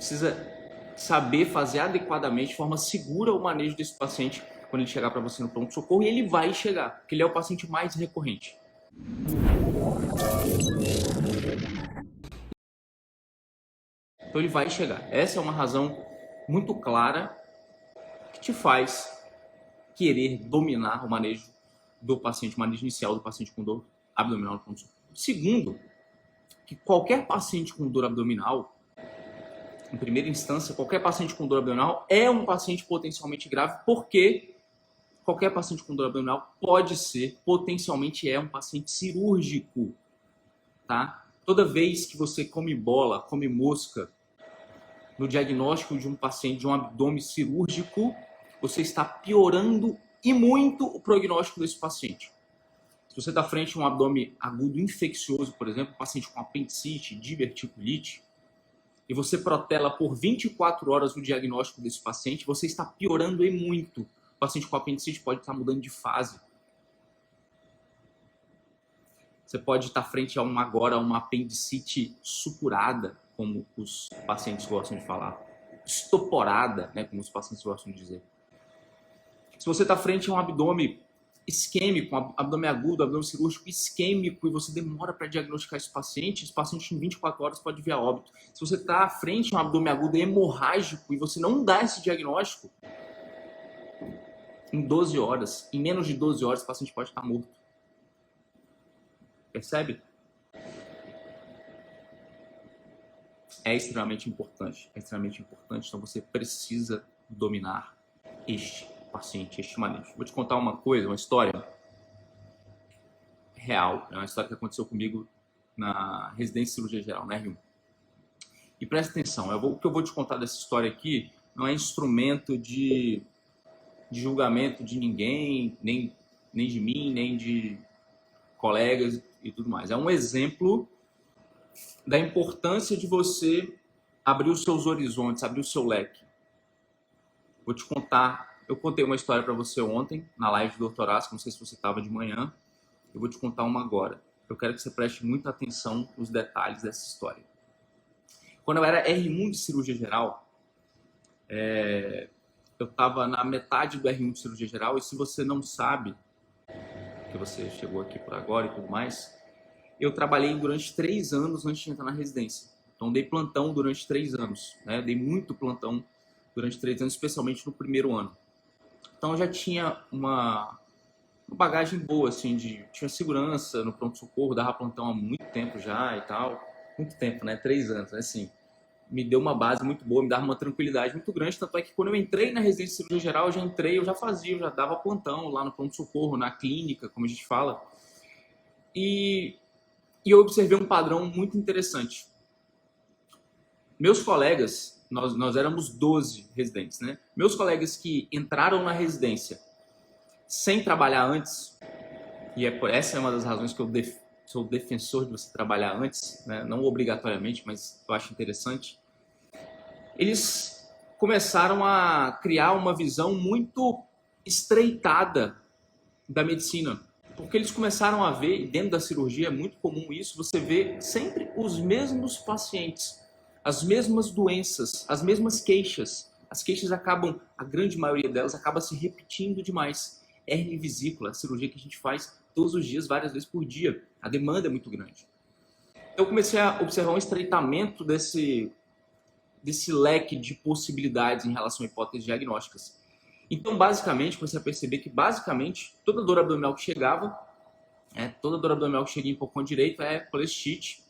precisa saber fazer adequadamente, de forma segura, o manejo desse paciente quando ele chegar para você no pronto-socorro, e ele vai chegar, porque ele é o paciente mais recorrente. Então ele vai chegar. Essa é uma razão muito clara que te faz querer dominar o manejo do paciente, o manejo inicial do paciente com dor abdominal no pronto-socorro. Segundo, que qualquer paciente com dor abdominal, em primeira instância, qualquer paciente com dor abdominal é um paciente potencialmente grave, porque qualquer paciente com dor abdominal pode ser, potencialmente um paciente cirúrgico, tá? Toda vez que você come bola, come mosca, no diagnóstico de um paciente de um abdômen cirúrgico, você está piorando e muito o prognóstico desse paciente. Se você está frente a um abdômen agudo infeccioso, por exemplo, um paciente com apendicite, diverticulite, e você protela por 24 horas o diagnóstico desse paciente, você está piorando e muito. O paciente com apendicite pode estar mudando de fase. Você pode estar frente a uma apendicite supurada, como os pacientes gostam de falar. Estoporada, né, como os pacientes gostam de dizer. Se você está frente a um abdômen isquêmico, um abdômen agudo, abdômen cirúrgico isquêmico, e você demora para diagnosticar esse paciente em 24 horas pode vir a óbito. Se você está à frente a um abdômen agudo hemorrágico e você não dá esse diagnóstico, em 12 horas, em menos de 12 horas, o paciente pode estar morto. Percebe? É extremamente importante, então você precisa dominar este paciente, este manejo. Vou te contar uma coisa, uma história real, é uma história que aconteceu comigo na residência de cirurgia geral, na R1. E presta atenção, o que eu vou te contar dessa história aqui não é instrumento de julgamento de ninguém, nem de mim, nem de colegas e tudo mais. É um exemplo da importância de você abrir os seus horizontes, abrir o seu leque. Vou te contar, eu contei uma história para você ontem, na live do Dr. Asco, não sei se você estava de manhã, eu vou te contar uma agora. Eu quero que você preste muita atenção nos detalhes dessa história. Quando eu era R1 de cirurgia geral, eu estava na metade do R1 de cirurgia geral, e se você não sabe, que você chegou aqui por agora e tudo mais, eu trabalhei durante 3 anos antes de entrar na residência. Então, dei plantão durante 3 anos, né? Dei muito plantão durante 3 anos, especialmente no primeiro ano. Então, eu já tinha uma bagagem boa, assim, tinha segurança no pronto-socorro, dava plantão há muito tempo já e tal. Muito tempo, né? 3 anos, assim. Me deu uma base muito boa, me dava uma tranquilidade muito grande, tanto é que quando eu entrei na residência de cirurgia geral, eu já dava plantão lá no pronto-socorro, na clínica, como a gente fala. E eu observei um padrão muito interessante. Meus colegas, nós éramos 12 residentes, né? Meus colegas que entraram na residência sem trabalhar antes, e essa é uma das razões que eu sou defensor de você trabalhar antes, né? Não obrigatoriamente, mas eu acho interessante. Eles começaram a criar uma visão muito estreitada da medicina, porque eles começaram a ver, dentro da cirurgia é muito comum isso, você vê sempre os mesmos pacientes, as mesmas doenças, as mesmas queixas. As queixas acabam, a grande maioria delas acaba se repetindo demais. Hérnia e vesícula, a cirurgia que a gente faz todos os dias, várias vezes por dia. A demanda é muito grande. Eu comecei a observar um estreitamento desse leque de possibilidades em relação a hipóteses diagnósticas. Então, basicamente, comecei a perceber que, toda dor abdominal que chegava, toda dor abdominal que chega em pulmão direito é colestite.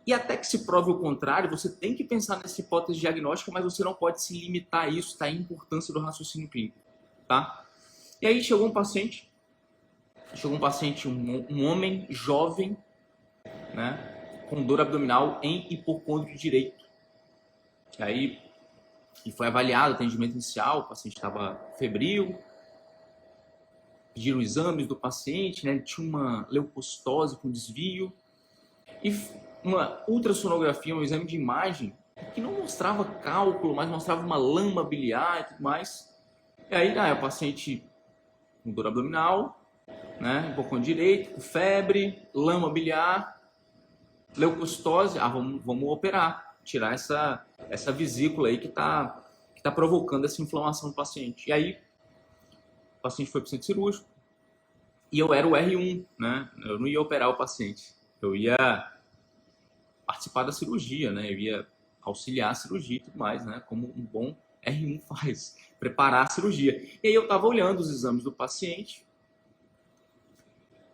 E até que se prove o contrário, você tem que pensar nessa hipótese diagnóstica, mas você não pode se limitar a isso, tá? A importância do raciocínio clínico, tá? E aí chegou um paciente, um homem jovem, né, com dor abdominal em hipocôndrio direito. Aí ele foi avaliado, atendimento inicial, o paciente estava febril, pediram exames do paciente, né, ele tinha uma leucocitose com desvio, e uma ultrassonografia, um exame de imagem, que não mostrava cálculo, mas mostrava uma lama biliar e tudo mais. E aí, o paciente com dor abdominal, né, hipocôndrio direito, com febre, lama biliar, leucocitose, vamos operar. tirar essa vesícula aí que tá provocando essa inflamação no paciente. E aí, o paciente foi para o centro cirúrgico e eu era o R1, né? Eu não ia operar o paciente, eu ia participar da cirurgia, né? Eu ia auxiliar a cirurgia e tudo mais, né? Como um bom R1 faz, preparar a cirurgia. E aí eu estava olhando os exames do paciente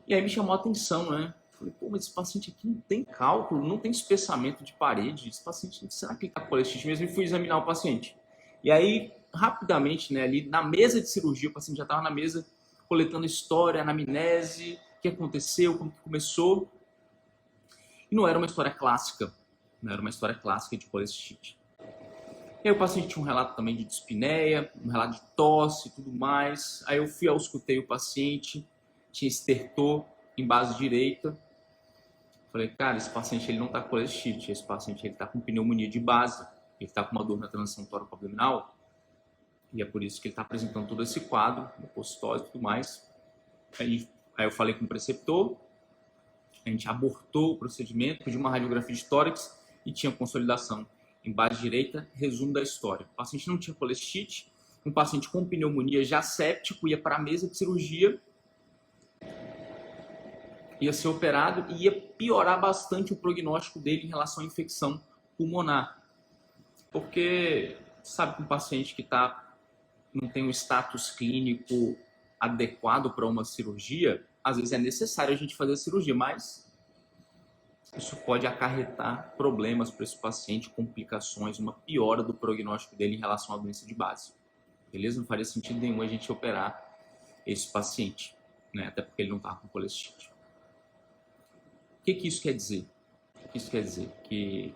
e aí me chamou a atenção, né? Falei, pô, mas esse paciente aqui não tem cálculo, não tem espessamento de parede. Esse paciente, será que ele está com colestite mesmo? E fui examinar o paciente. E aí, rapidamente, né, ali na mesa de cirurgia, o paciente já estava na mesa coletando história, anamnese, o que aconteceu, como que começou. E não era uma história clássica, não era uma história clássica de colestite. E aí o paciente tinha um relato também de dispneia, um relato de tosse e tudo mais. Aí eu auscultei o paciente, tinha estertor em base direita. Falei, cara, esse paciente ele não está com colestite, esse paciente ele está com pneumonia de base, ele está com uma dor na transição tóraco-abdominal, e é por isso que ele está apresentando todo esse quadro, leucocitose e tudo mais. Aí eu falei com o preceptor, a gente abortou o procedimento, pediu uma radiografia de tórax e tinha consolidação em base direita. Resumo da história: o paciente não tinha colestite, um paciente com pneumonia já séptico ia para a mesa de cirurgia, ia ser operado e ia piorar bastante o prognóstico dele em relação à infecção pulmonar. Porque sabe que um paciente que não tem um status clínico adequado para uma cirurgia, às vezes é necessário a gente fazer a cirurgia, mas isso pode acarretar problemas para esse paciente, complicações, uma piora do prognóstico dele em relação à doença de base. Beleza? Não faria sentido nenhum a gente operar esse paciente, né? Até porque ele não está com colestite. O que isso quer dizer? Isso quer dizer que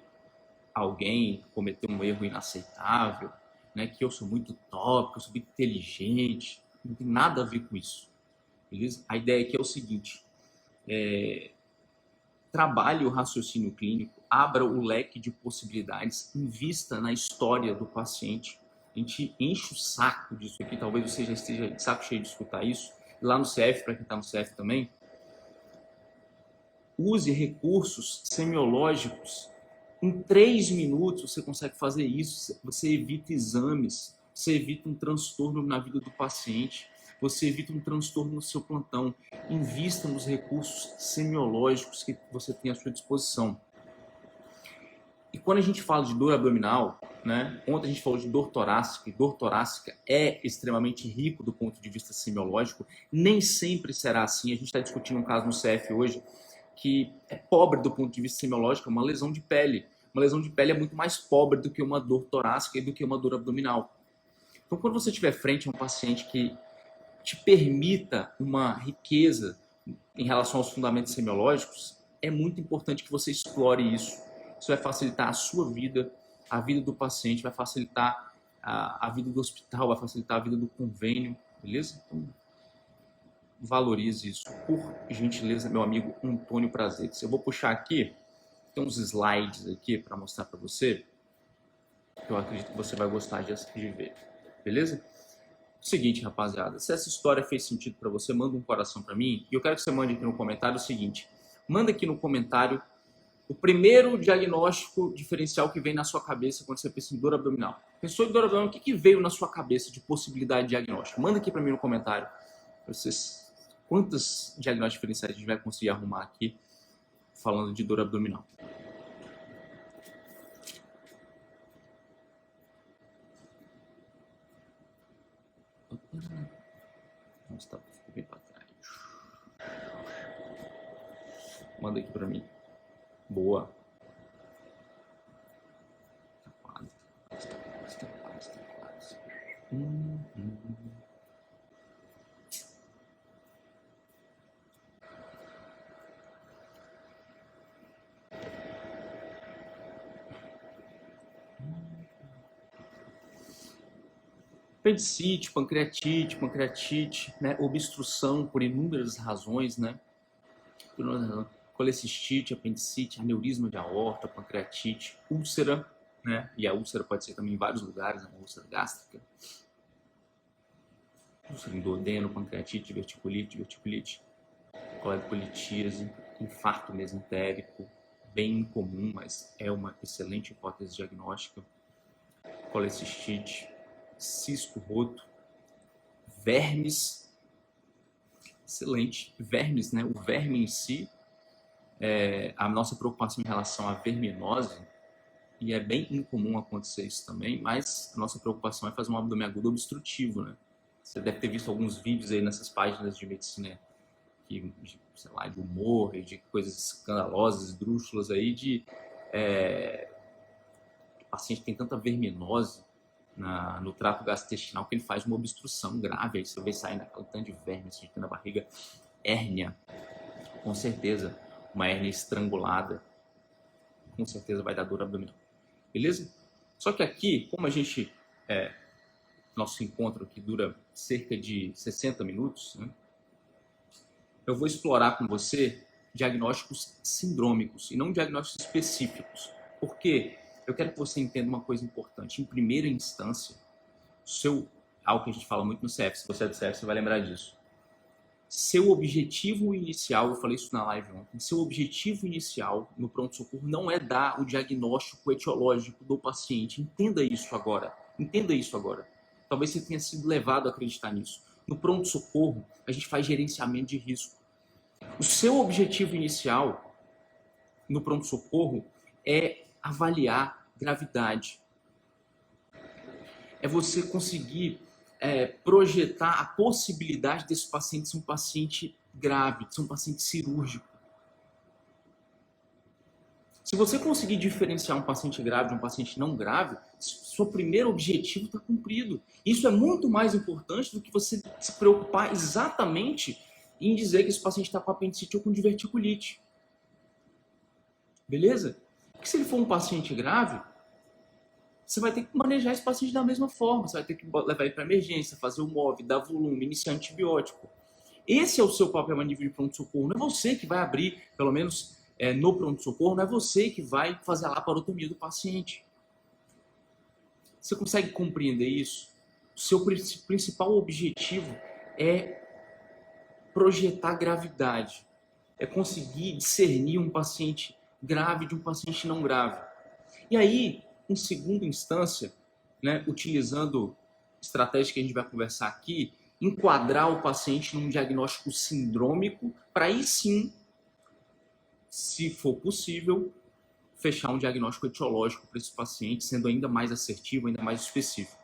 alguém cometeu um erro inaceitável, né? Que eu sou muito top, que eu sou muito inteligente. Não tem nada a ver com isso. Beleza? A ideia aqui é o seguinte: trabalhe o raciocínio clínico, abra o leque de possibilidades, invista na história do paciente. A gente enche o saco disso aqui, talvez você já esteja de saco cheio de escutar isso. Lá no CF, para quem está no CF também, use recursos semiológicos. Em 3 minutos você consegue fazer isso. Você evita exames, você evita um transtorno na vida do paciente, você evita um transtorno no seu plantão. Invista nos recursos semiológicos que você tem à sua disposição. E quando a gente fala de dor abdominal, né? Ontem a gente falou de dor torácica, e dor torácica é extremamente rico do ponto de vista semiológico. Nem sempre será assim. A gente está discutindo um caso no CF hoje que é pobre do ponto de vista semiológico, é uma lesão de pele. Uma lesão de pele é muito mais pobre do que uma dor torácica e do que uma dor abdominal. Então, quando você estiver frente a um paciente que te permita uma riqueza em relação aos fundamentos semiológicos, é muito importante que você explore isso. Isso vai facilitar a sua vida, a vida do paciente, vai facilitar a vida do hospital, vai facilitar a vida do convênio, beleza? Então, valorize isso, por gentileza, meu amigo Antônio Prazeres. Eu vou puxar aqui, tem uns slides aqui para mostrar para você, que eu acredito que você vai gostar de ver, beleza? Seguinte, rapaziada, se essa história fez sentido para você, manda um coração para mim, e eu quero que você mande aqui no comentário o seguinte: manda aqui no comentário o primeiro diagnóstico diferencial que vem na sua cabeça quando você pensa em dor abdominal. Pensou em dor abdominal, o que veio na sua cabeça de possibilidade de diagnóstico? Manda aqui para mim no comentário. Vocês, quantos diagnósticos diferenciais a gente vai conseguir arrumar aqui falando de dor abdominal? Nossa, tá bem para trás. Manda aqui para mim. Boa. Tá quase. Apendicite, pancreatite, né? Obstrução por inúmeras razões, né? Colecistite, apendicite, aneurisma de aorta, pancreatite, úlcera, né? E a úlcera pode ser também em vários lugares, né? Úlcera gástrica, úlcera em duodeno, pancreatite, verticulite, colelitíase, infarto mesentérico, bem incomum, mas é uma excelente hipótese diagnóstica. Colecistite, cisto roto, vermes, excelente. Vermes, né? O verme em si, a nossa preocupação em relação à verminose, e é bem incomum acontecer isso também, mas a nossa preocupação é fazer um abdômen agudo obstrutivo, né? Você deve ter visto alguns vídeos aí nessas páginas de medicina, sei lá, de humor e de coisas escandalosas, esdrúxulas aí, de paciente que tem tanta verminose no trato gastrointestinal que ele faz uma obstrução grave, aí você vê saindo aquele tanto de verme assim, na barriga, hérnia, com certeza, uma hérnia estrangulada, com certeza vai dar dor abdominal, beleza? Só que aqui, como a gente, nosso encontro aqui dura cerca de 60 minutos, né? Eu vou explorar com você diagnósticos sindrômicos e não diagnósticos específicos, porque eu quero que você entenda uma coisa importante. Em primeira instância, algo que a gente fala muito no CF, se você é do CF, você vai lembrar disso. Seu objetivo inicial, eu falei isso na live ontem, seu objetivo inicial no pronto-socorro não é dar o diagnóstico etiológico do paciente. Entenda isso agora. Entenda isso agora. Talvez você tenha sido levado a acreditar nisso. No pronto-socorro, a gente faz gerenciamento de risco. O seu objetivo inicial no pronto-socorro é avaliar gravidade. É você conseguir projetar a possibilidade desse paciente ser um paciente grave, de ser um paciente cirúrgico. Se você conseguir diferenciar um paciente grave de um paciente não grave, seu primeiro objetivo está cumprido. Isso é muito mais importante do que você se preocupar exatamente em dizer que esse paciente está com apendicite ou com diverticulite. Beleza? Porque se ele for um paciente grave, você vai ter que manejar esse paciente da mesma forma. Você vai ter que levar ele para emergência, fazer o MOV, dar volume, iniciar antibiótico. Esse é o seu papel a nível de pronto-socorro. Não é você que vai abrir, pelo menos no pronto-socorro, não é você que vai fazer a laparotomia do paciente. Você consegue compreender isso? O seu principal objetivo é projetar gravidade. É conseguir discernir um paciente grave de um paciente não grave. E aí, em segunda instância, né, utilizando estratégia que a gente vai conversar aqui, enquadrar o paciente num diagnóstico sindrômico, para aí sim, se for possível, fechar um diagnóstico etiológico para esse paciente, sendo ainda mais assertivo, ainda mais específico.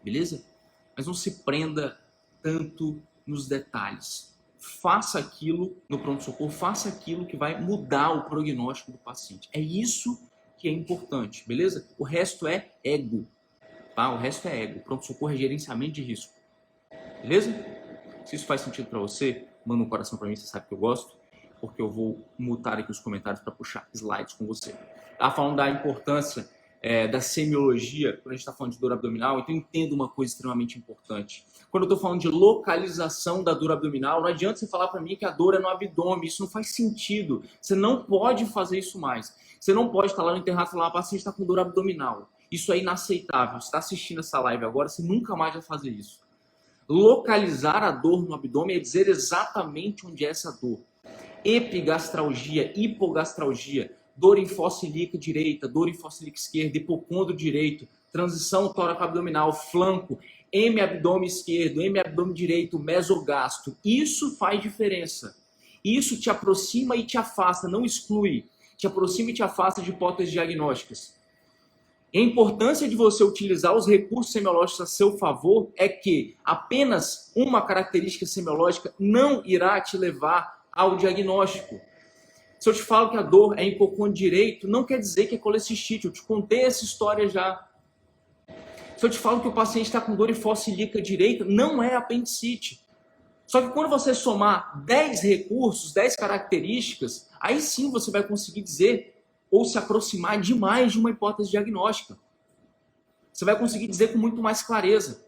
Beleza? Mas não se prenda tanto nos detalhes. Faça aquilo no pronto-socorro, faça aquilo que vai mudar o prognóstico do paciente. É isso que é importante, beleza? O resto é ego, tá? O resto é ego. Pronto-socorro é gerenciamento de risco, beleza? Se isso faz sentido para você, manda um coração para mim, você sabe que eu gosto, porque eu vou mutar aqui os comentários para puxar slides com você. Tá falando da importância da semiologia, quando a gente está falando de dor abdominal, então entenda uma coisa extremamente importante. Quando eu estou falando de localização da dor abdominal, não adianta você falar para mim que a dor é no abdômen, isso não faz sentido. Você não pode fazer isso mais. Você não pode estar lá no internato e falar, o paciente está com dor abdominal. Isso é inaceitável. Você está assistindo essa live agora, você nunca mais vai fazer isso. Localizar a dor no abdômen é dizer exatamente onde é essa dor. Epigastralgia, hipogastralgia, dor em fossa ilíaca direita, dor em fossa ilíaca esquerda, hipocôndrio direito, transição tóraco-abdominal, flanco, hemiabdômen esquerdo, hemiabdômen direito, mesogastro. Isso faz diferença. Isso te aproxima e te afasta, não exclui. Te aproxima e te afasta de hipóteses diagnósticas. E a importância de você utilizar os recursos semiológicos a seu favor é que apenas uma característica semiológica não irá te levar ao diagnóstico. Se eu te falo que a dor é em hipocôndrio direito, não quer dizer que é colecistite. Eu te contei essa história já. Se eu te falo que o paciente está com dor em fossa ilíaca direita, não é apendicite. Só que quando você somar 10 recursos, 10 características, aí sim você vai conseguir dizer ou se aproximar demais de uma hipótese diagnóstica. Você vai conseguir dizer com muito mais clareza.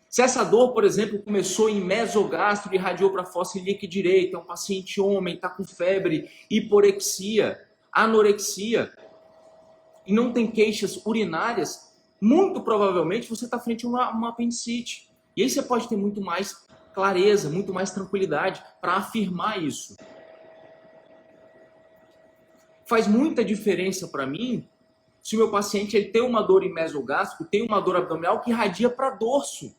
Se essa dor, por exemplo, começou em mesogastro e irradiou para a fossa ilíaca direita, é um paciente homem, está com febre, hiporexia, anorexia, e não tem queixas urinárias, muito provavelmente você está frente a uma apendicite. E aí você pode ter muito mais clareza, muito mais tranquilidade para afirmar isso. Faz muita diferença para mim se o meu paciente ele tem uma dor em mesogástrico, tem uma dor abdominal que irradia para dorso.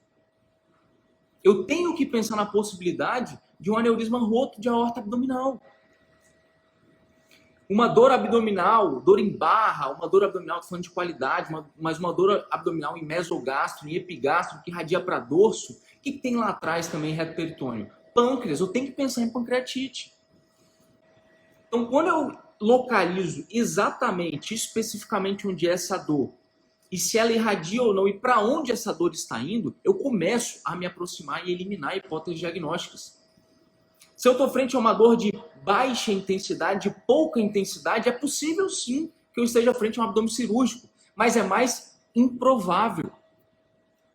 Eu tenho que pensar na possibilidade de um aneurisma roto de aorta abdominal. Uma dor abdominal, dor em barra, uma dor abdominal, falando de qualidade, mas uma dor abdominal em mesogastro, em epigastro, que irradia para dorso. O que tem lá atrás também, reto peritônio? Pâncreas, eu tenho que pensar em pancreatite. Então, quando eu localizo exatamente, especificamente onde é essa dor, e se ela irradia ou não, e para onde essa dor está indo, eu começo a me aproximar e eliminar hipóteses diagnósticas. Se eu estou frente a uma dor de baixa intensidade, de pouca intensidade, é possível sim que eu esteja frente a um abdômen cirúrgico, mas é mais improvável.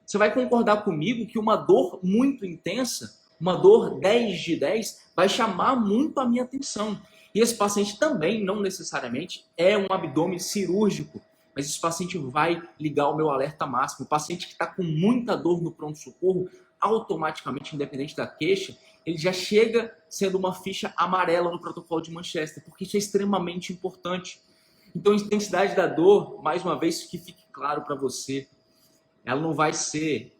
Você vai concordar comigo que uma dor muito intensa, uma dor 10 de 10, vai chamar muito a minha atenção. E esse paciente também, não necessariamente, é um abdômen cirúrgico, mas esse paciente vai ligar o meu alerta máximo. O paciente que está com muita dor no pronto-socorro, automaticamente, independente da queixa, ele já chega sendo uma ficha amarela no protocolo de Manchester, porque isso é extremamente importante. Então, a intensidade da dor, mais uma vez, que fique claro para você, ela não vai ser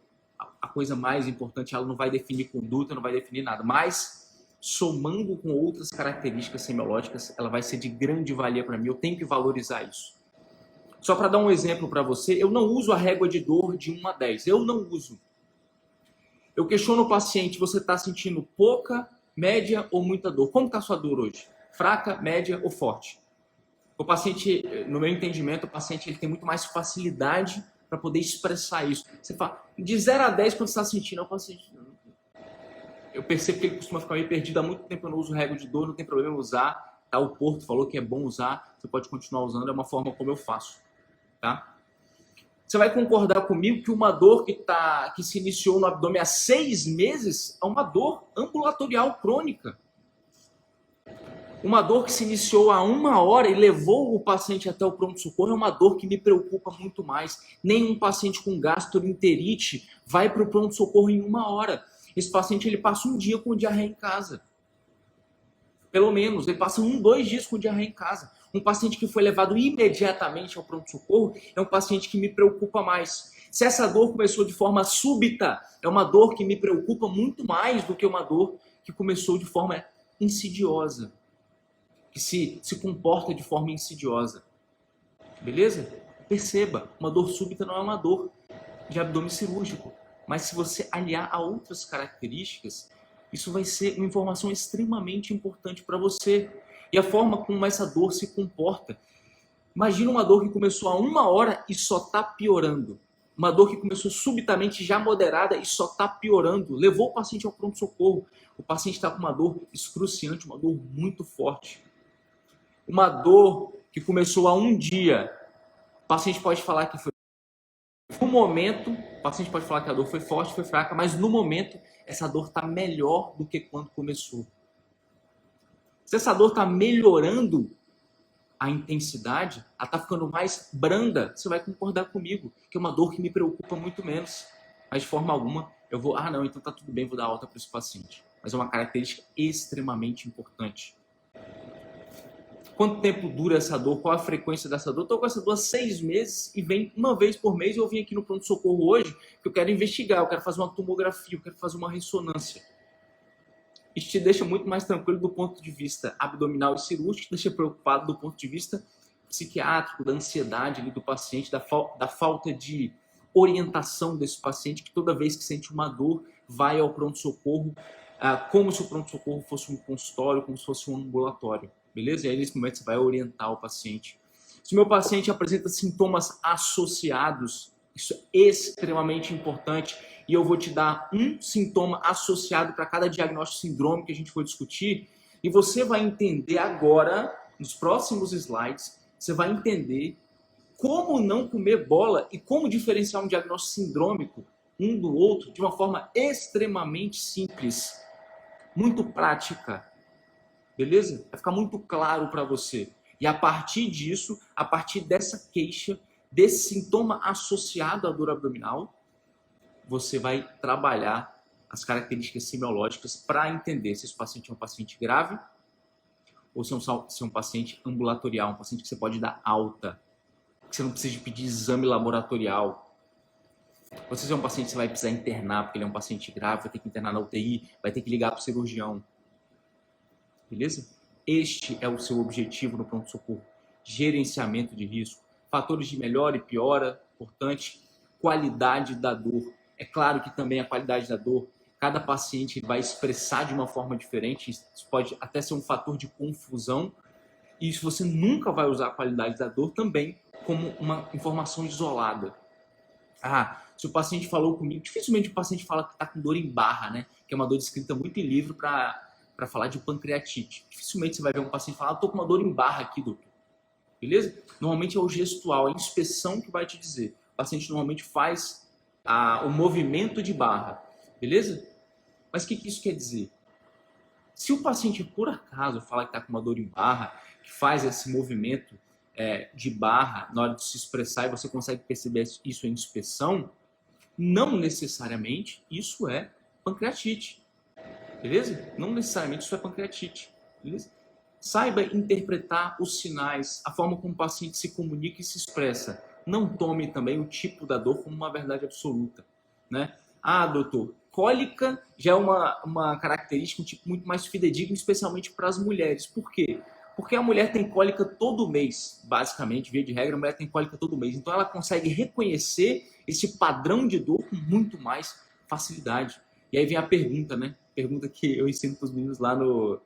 a coisa mais importante, ela não vai definir conduta, não vai definir nada, mas somando com outras características semiológicas, ela vai ser de grande valia para mim, eu tenho que valorizar isso. Só para dar um exemplo para você, eu não uso a régua de dor de 1 a 10, eu não uso. Eu questiono o paciente, você está sentindo pouca, média ou muita dor? Como está a sua dor hoje? Fraca, média ou forte? O paciente, no meu entendimento, o paciente ele tem muito mais facilidade para poder expressar isso. Você fala, de 0 a 10, quando você está sentindo, o paciente... Eu percebo que ele costuma ficar meio perdido. Há muito tempo eu não uso régua de dor, não tem problema usar. Tá? O Porto falou que é bom usar, você pode continuar usando, é uma forma como eu faço. Tá? Você vai concordar comigo que uma dor que se iniciou no abdômen há 6 meses é uma dor ambulatorial crônica. Uma dor que se iniciou há 1 hora e levou o paciente até o pronto-socorro é uma dor que me preocupa muito mais. Nenhum paciente com gastroenterite vai para o pronto-socorro em 1 hora. Esse paciente ele passa um dia com diarreia em casa. Pelo menos, ele passa 2 dias com diarreia em casa. Um paciente que foi levado imediatamente ao pronto-socorro é um paciente que me preocupa mais. Se essa dor começou de forma súbita, é uma dor que me preocupa muito mais do que uma dor que começou de forma insidiosa, que se comporta de forma insidiosa. Beleza? Perceba, uma dor súbita não é uma dor de abdômen cirúrgico, mas se você aliar a outras características, isso vai ser uma informação extremamente importante para você. E a forma como essa dor se comporta. Imagina uma dor que começou há 1 hora e só está piorando. Uma dor que começou subitamente já moderada e só está piorando. Levou o paciente ao pronto-socorro. O paciente está com uma dor excruciante, uma dor muito forte. Uma dor que começou há 1 dia. O paciente pode falar que foi... No momento, o paciente pode falar que a dor foi forte, foi fraca, mas no momento, essa dor está melhor do que quando começou. Se essa dor está melhorando a intensidade, ela está ficando mais branda, você vai concordar comigo, que é uma dor que me preocupa muito menos. Mas de forma alguma, eu vou, não, então tá tudo bem, vou dar alta para esse paciente. Mas é uma característica extremamente importante. Quanto tempo dura essa dor? Qual a frequência dessa dor? Estou com essa dor há 6 meses e vem 1 vez por mês. Eu vim aqui no pronto-socorro hoje que eu quero investigar, eu quero fazer uma tomografia, eu quero fazer uma ressonância. Isso te deixa muito mais tranquilo do ponto de vista abdominal e cirúrgico, te deixa preocupado do ponto de vista psiquiátrico, da ansiedade ali do paciente, da falta de orientação desse paciente, que toda vez que sente uma dor, vai ao pronto-socorro, como se o pronto-socorro fosse um consultório, como se fosse um ambulatório. Beleza? E aí, nesse momento, você vai orientar o paciente. Se o meu paciente apresenta sintomas associados, isso é extremamente importante. E eu vou te dar um sintoma associado para cada diagnóstico sindrômico que a gente for discutir. E você vai entender agora, nos próximos slides, você vai entender como não comer bola e como diferenciar um diagnóstico sindrômico um do outro de uma forma extremamente simples, muito prática. Beleza? Vai ficar muito claro para você. E a partir disso, a partir dessa queixa, desse sintoma associado à dor abdominal, você vai trabalhar as características semiológicas para entender se esse paciente é um paciente grave ou se é um paciente ambulatorial, um paciente que você pode dar alta, que você não precisa de pedir exame laboratorial. Ou se é um paciente que você vai precisar internar, porque ele é um paciente grave, vai ter que internar na UTI, vai ter que ligar para o cirurgião. Beleza? Este é o seu objetivo no pronto-socorro. Gerenciamento de risco. Fatores de melhora e piora, importante. Qualidade da dor. É claro que também a qualidade da dor, cada paciente vai expressar de uma forma diferente. Isso pode até ser um fator de confusão. E isso você nunca vai usar a qualidade da dor também como uma informação isolada. Se o paciente falou comigo, dificilmente o paciente fala que está com dor em barra, né? Que é uma dor descrita muito em livro para falar de pancreatite. Dificilmente você vai ver um paciente falar, estou com uma dor em barra aqui, doutor. Beleza? Normalmente é o gestual, a inspeção que vai te dizer. O paciente normalmente faz o movimento de barra. Beleza? Mas o que isso quer dizer? Se o paciente, por acaso, fala que está com uma dor em barra, que faz esse movimento de barra na hora de se expressar e você consegue perceber isso em inspeção, não necessariamente isso é pancreatite. Beleza? Não necessariamente isso é pancreatite. Beleza? Saiba interpretar os sinais, a forma como o paciente se comunica e se expressa. Não tome também o tipo da dor como uma verdade absoluta, né? Doutor, cólica já é uma característica, um tipo muito mais fidedigno, especialmente para as mulheres. Por quê? Porque a mulher tem cólica todo mês, basicamente, via de regra, a mulher tem cólica todo mês. Então ela consegue reconhecer esse padrão de dor com muito mais facilidade. E aí vem a pergunta, né? Pergunta que eu ensino para os meninos lá no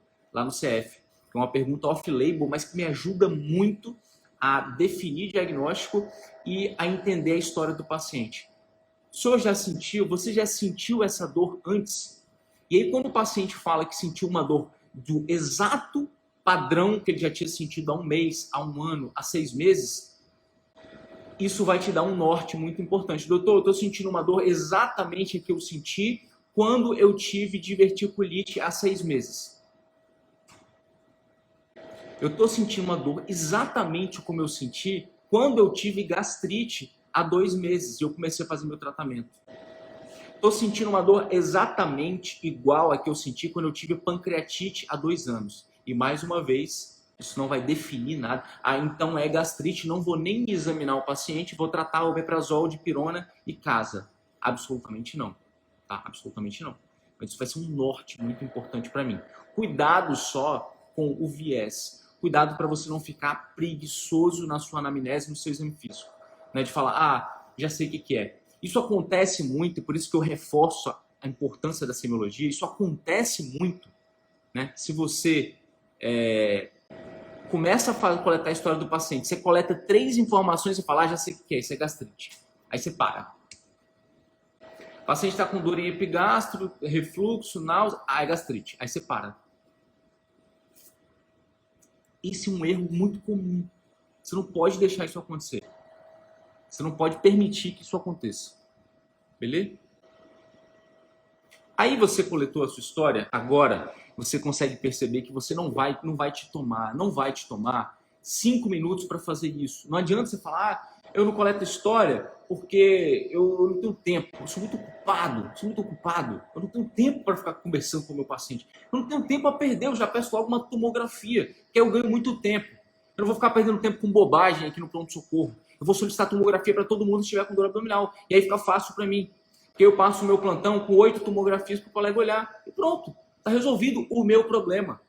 CF. Que é uma pergunta off-label, mas que me ajuda muito a definir diagnóstico e a entender a história do paciente. Você já sentiu essa dor antes? E aí quando o paciente fala que sentiu uma dor do exato padrão que ele já tinha sentido há um mês, há um ano, há 6 meses, isso vai te dar um norte muito importante. Doutor, eu estou sentindo uma dor exatamente a que eu senti quando eu tive diverticulite há 6 meses. Eu estou sentindo uma dor exatamente como eu senti quando eu tive gastrite há 2 meses e eu comecei a fazer meu tratamento. Estou sentindo uma dor exatamente igual a que eu senti quando eu tive pancreatite há 2 anos. E mais uma vez, isso não vai definir nada. Então é gastrite, não vou nem examinar o paciente, vou tratar o omeprazol, dipirona e casa. Absolutamente não. Tá? Absolutamente não. Mas isso vai ser um norte muito importante para mim. Cuidado só com o viés. Cuidado para você não ficar preguiçoso na sua anamnese, no seu exame físico. Né? De falar, já sei o que é. Isso acontece muito, e por isso que eu reforço a importância da semiologia. Isso acontece muito, né? Se você começa a coletar a história do paciente, você coleta 3 informações e fala, já sei o que é, isso é gastrite. Aí você para. O paciente está com dor em epigastro, refluxo, náusea, é gastrite. Aí você para. Esse é um erro muito comum. Você não pode deixar isso acontecer. Você não pode permitir que isso aconteça. Beleza? Aí você coletou a sua história, agora você consegue perceber que você não vai te tomar 5 minutos para fazer isso. Não adianta você falar, eu não coleto história porque eu não tenho tempo, eu sou muito ocupado, eu não tenho tempo para ficar conversando com o meu paciente, eu não tenho tempo a perder, eu já peço logo uma tomografia, que eu ganho muito tempo. Eu não vou ficar perdendo tempo com bobagem aqui no pronto-socorro. Eu vou solicitar tomografia para todo mundo se estiver com dor abdominal. E aí fica fácil para mim. Porque eu passo o meu plantão com 8 tomografias para o colega olhar. E pronto. Está resolvido o meu problema.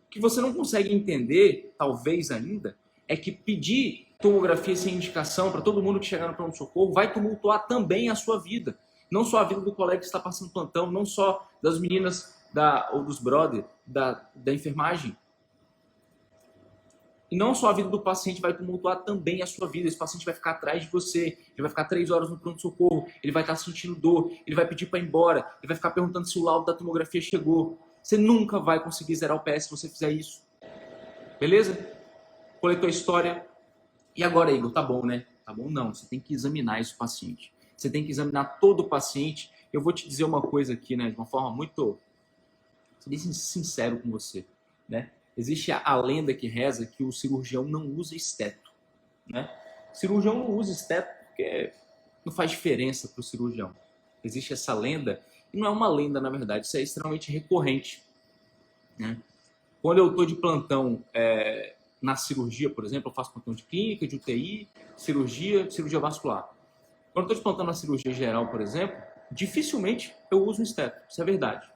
O que você não consegue entender, talvez ainda, é que pedir tomografia sem indicação para todo mundo que chegar no pronto-socorro vai tumultuar também a sua vida. Não só a vida do colega que está passando plantão, não só das meninas ou dos brother da enfermagem. E não só a vida do paciente vai tumultuar também a sua vida. Esse paciente vai ficar atrás de você, ele vai ficar 3 horas no pronto-socorro, ele vai estar sentindo dor, ele vai pedir para ir embora, ele vai ficar perguntando se o laudo da tomografia chegou. Você nunca vai conseguir zerar o PS se você fizer isso. Beleza? Coletou a história. E agora, Igor, tá bom, né? Tá bom? Não, você tem que examinar esse paciente. Você tem que examinar todo o paciente. Eu vou te dizer uma coisa aqui, né? De uma forma muito... Vou ser bem sincero com você, né? Existe a lenda que reza que o cirurgião não usa esteto, né? O cirurgião não usa esteto porque não faz diferença para o cirurgião. Existe essa lenda, e não é uma lenda, na verdade, isso é extremamente recorrente, né? Quando eu estou de plantão na cirurgia, por exemplo, eu faço plantão de clínica, de UTI, cirurgia vascular. Quando eu estou de plantão na cirurgia geral, por exemplo, dificilmente eu uso um esteto. Isso é verdade.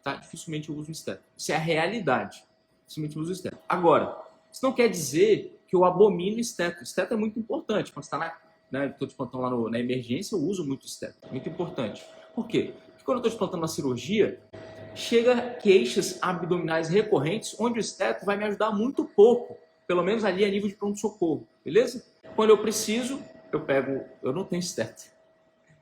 Tá? Dificilmente eu uso um esteto. Isso é a realidade. Dificilmente eu uso esteto. Agora, isso não quer dizer que eu abomino esteto. Esteto é muito importante. Quando você está estou de plantão lá na emergência, eu uso muito esteto. Muito importante. Por quê? Porque quando eu estou de plantão na cirurgia, chega queixas abdominais recorrentes, onde o esteto vai me ajudar muito pouco. Pelo menos ali a nível de pronto-socorro. Beleza? Quando eu preciso, eu pego... Eu não tenho esteto.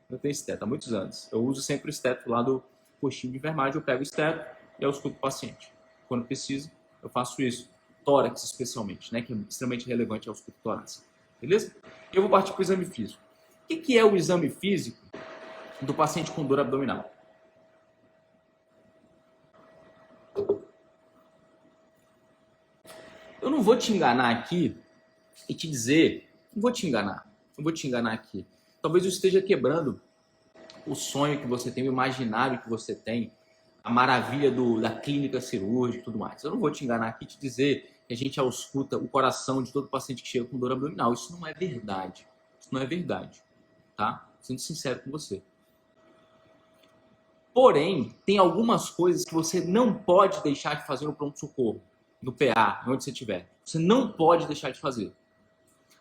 Eu tenho esteto há muitos anos. Eu uso sempre o esteto lá do postinho de enfermagem. Eu pego o esteto e eu escuto o paciente. Quando preciso, eu faço isso. Tórax, especialmente, né? Que é extremamente relevante ao escuto tórax. Beleza? Eu vou partir para o exame físico. O que é o exame físico do paciente com dor abdominal? Eu não vou te enganar aqui e te dizer... Não vou te enganar. Não vou te enganar aqui. Talvez eu esteja quebrando o sonho que você tem, o imaginário que você tem, a maravilha da clínica cirúrgica e tudo mais. Eu não vou te enganar aqui e te dizer que a gente ausculta o coração de todo paciente que chega com dor abdominal. Isso não é verdade. Isso não é verdade. Tá? Sendo sincero com você. Porém, tem algumas coisas que você não pode deixar de fazer no pronto-socorro, no PA, onde você estiver. Você não pode deixar de fazer.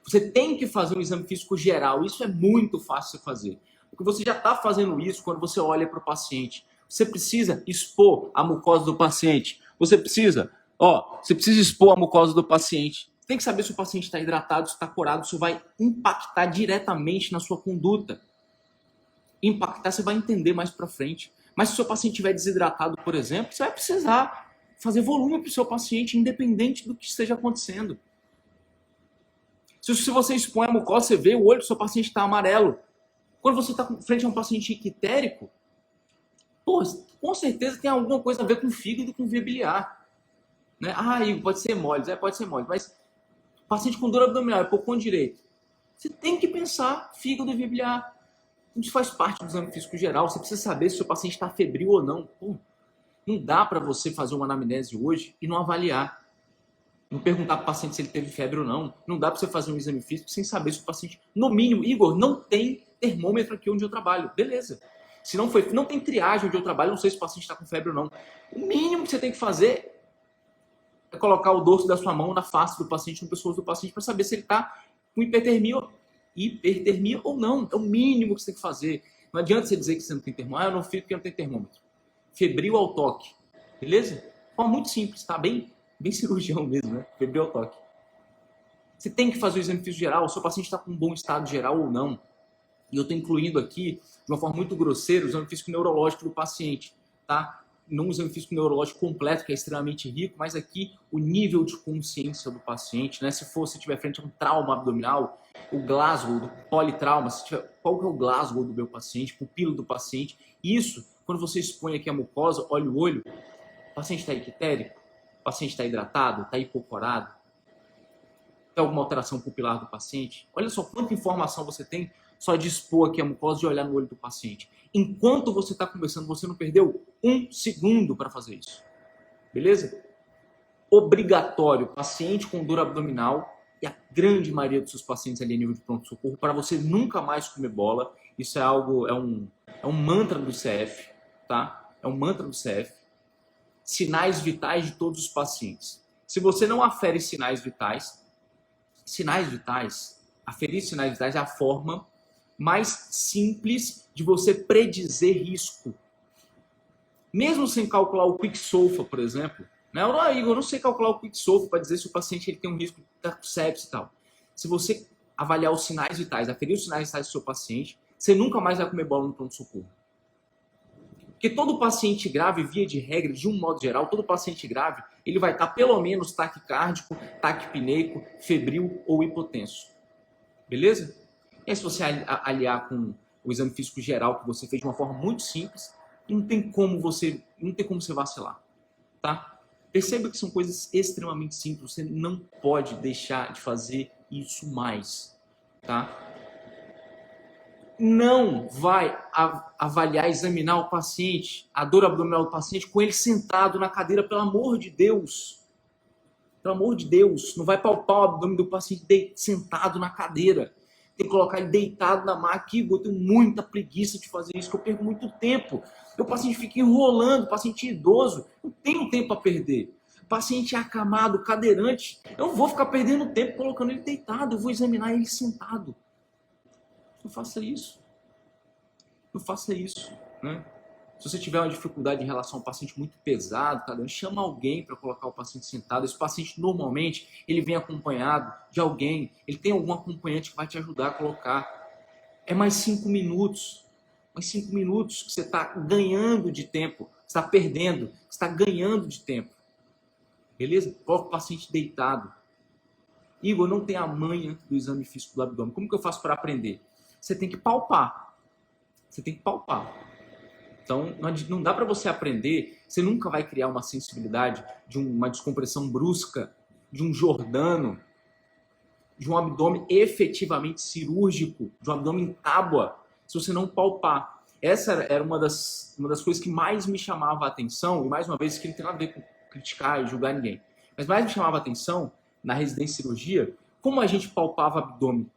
Você tem que fazer um exame físico geral. Isso é muito fácil de fazer. Porque você já está fazendo isso quando você olha para o paciente. Você precisa expor a mucosa do paciente. Você precisa expor a mucosa do paciente. Tem que saber se o paciente está hidratado, se está corado. Isso vai impactar diretamente na sua conduta. Impactar, você vai entender mais para frente. Mas se o seu paciente estiver desidratado, por exemplo, você vai precisar fazer volume para o seu paciente, independente do que esteja acontecendo. Se você expõe a mucosa, você vê o olho do seu paciente está amarelo. Quando você está frente a um paciente ictérico, com certeza tem alguma coisa a ver com fígado e com via biliar. Né? Pode ser hemólise, pode ser hemólise. Mas paciente com dor abdominal, é pouco direito. Você tem que pensar fígado e via biliar. Isso faz parte do exame físico geral. Você precisa saber se o seu paciente está febril ou não. Não dá para você fazer uma anamnese hoje e não avaliar. Não perguntar para o paciente se ele teve febre ou não. Não dá para você fazer um exame físico sem saber se o paciente... No mínimo, Igor, não tem termômetro aqui onde eu trabalho. Beleza. Se não tem triagem onde eu trabalho, não sei se o paciente está com febre ou não. O mínimo que você tem que fazer é colocar o dorso da sua mão na face do paciente, no pescoço do paciente, para saber se ele está com hipertermia ou não. É o mínimo que você tem que fazer. Não adianta você dizer que você não tem termômetro. Eu não fico porque não tem termômetro. Febril ao toque. Beleza? De forma muito simples, tá? Bem cirurgião mesmo, né? Febril ao toque. Você tem que fazer o exame físico geral. O seu paciente está com um bom estado geral ou não. E eu estou incluindo aqui, de uma forma muito grosseira, o exame físico neurológico do paciente, tá? Não o exame físico neurológico completo, que é extremamente rico, mas aqui o nível de consciência do paciente, né? Se estiver frente a um trauma abdominal, o Glasgow, do politrauma, qual que é o Glasgow do meu paciente, pupilo do paciente. Isso, quando você expõe aqui a mucosa, olha o olho, o paciente está ictérico, o paciente está hidratado, está hipocorado, tem alguma alteração pupilar do paciente. Olha só quanta informação você tem só de expor aqui a mucosa e olhar no olho do paciente. Enquanto você está conversando, você não perdeu um segundo para fazer isso. Beleza? Obrigatório, paciente com dor abdominal, e a grande maioria dos seus pacientes ali a nível de pronto-socorro, para você nunca mais comer bola. Isso é um mantra do CF, tá? É um mantra do CF. Sinais vitais de todos os pacientes. Se você não afere sinais vitais, aferir sinais vitais é a forma mais simples de você predizer risco. Mesmo sem calcular o Quick-SOFA, por exemplo, né? Eu não sei calcular o Quick-SOFA para dizer se o paciente ele tem um risco de sepsis e tal. Se você avaliar os sinais vitais, aferir os sinais vitais do seu paciente, você nunca mais vai comer bola no pronto-socorro. Porque todo paciente grave, via de regra, de um modo geral, todo paciente grave, ele vai estar pelo menos taquicárdico, taquipneico, febril ou hipotenso. Beleza? E aí, se você aliar com o exame físico geral que você fez de uma forma muito simples, não tem como você vacilar, tá? Perceba que são coisas extremamente simples, você não pode deixar de fazer isso mais, tá? Não vai avaliar, examinar o paciente, a dor abdominal do paciente, com ele sentado na cadeira, pelo amor de Deus. Pelo amor de Deus, não vai palpar o abdômen do paciente sentado na cadeira. Tem que colocar ele deitado na máquina. Eu tenho muita preguiça de fazer isso, que eu perco muito tempo. O paciente fica enrolando, o paciente idoso, não tenho tempo para perder. O paciente acamado, cadeirante, eu não vou ficar perdendo tempo colocando ele deitado, eu vou examinar ele sentado. Não faça isso. Não faça isso, né? Se você tiver uma dificuldade em relação a um paciente muito pesado, cadeirante, chama alguém para colocar o paciente sentado. Esse paciente, normalmente, ele vem acompanhado de alguém, ele tem algum acompanhante que vai te ajudar a colocar. É mais 5 minutos. Mais 5 minutos que você está ganhando de tempo. Você está perdendo. Você está ganhando de tempo. Beleza? Coloca o paciente deitado. Igor, não tem a manha do exame físico do abdômen. Como que eu faço para aprender? Você tem que palpar. Você tem que palpar. Então, não dá para você aprender. Você nunca vai criar uma sensibilidade de uma descompressão brusca, de um Jordano, de um abdômen efetivamente cirúrgico, de um abdômen em tábua, se você não palpar. Essa era uma das coisas que mais me chamava a atenção, e mais uma vez, que não tem nada a ver com criticar e julgar ninguém, mas mais me chamava a atenção na residência de cirurgia, como a gente palpava abdômen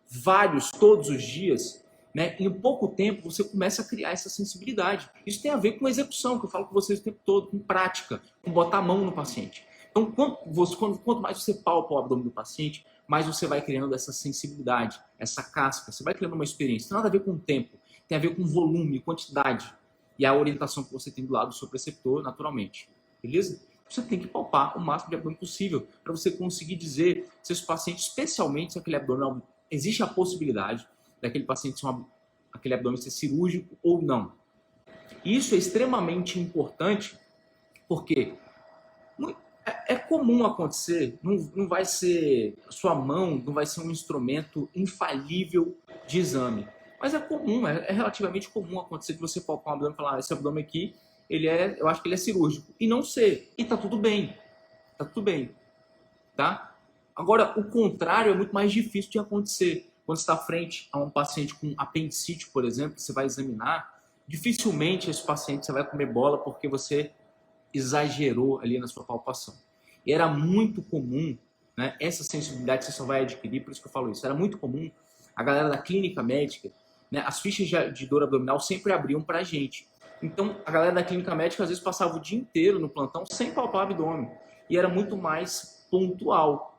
todos os dias, né? Em pouco tempo você começa a criar essa sensibilidade. Isso tem a ver com execução, que eu falo com vocês o tempo todo, com prática, com botar a mão no paciente. Então, quanto mais você palpa o abdômen do paciente, mais você vai criando essa sensibilidade, essa casca, você vai criando uma experiência. Não tem nada a ver com o tempo, tem a ver com volume, quantidade e a orientação que você tem do lado do seu preceptor, naturalmente. Beleza? Você tem que palpar o máximo de abdômen possível para você conseguir dizer se esse paciente, especialmente se aquele abdômen, existe a possibilidade daquele paciente aquele abdômen ser cirúrgico ou não. Isso é extremamente importante porque é comum acontecer, não vai ser, sua mão não vai ser um instrumento infalível de exame, mas é comum, é relativamente comum acontecer de você palpar um abdômen e falar, esse abdômen aqui, eu acho que ele é cirúrgico, e não ser, e tá tudo bem, tá? Agora, o contrário é muito mais difícil de acontecer. Quando você está frente a um paciente com apendicite, por exemplo, você vai examinar, dificilmente esse paciente você vai comer bola porque você exagerou ali na sua palpação. E era muito comum, né, essa sensibilidade você só vai adquirir, por isso que eu falo isso, era muito comum a galera da clínica médica, né, as fichas de dor abdominal sempre abriam para a gente. Então, a galera da clínica médica às vezes passava o dia inteiro no plantão sem palpar o abdômen. E era muito mais pontual.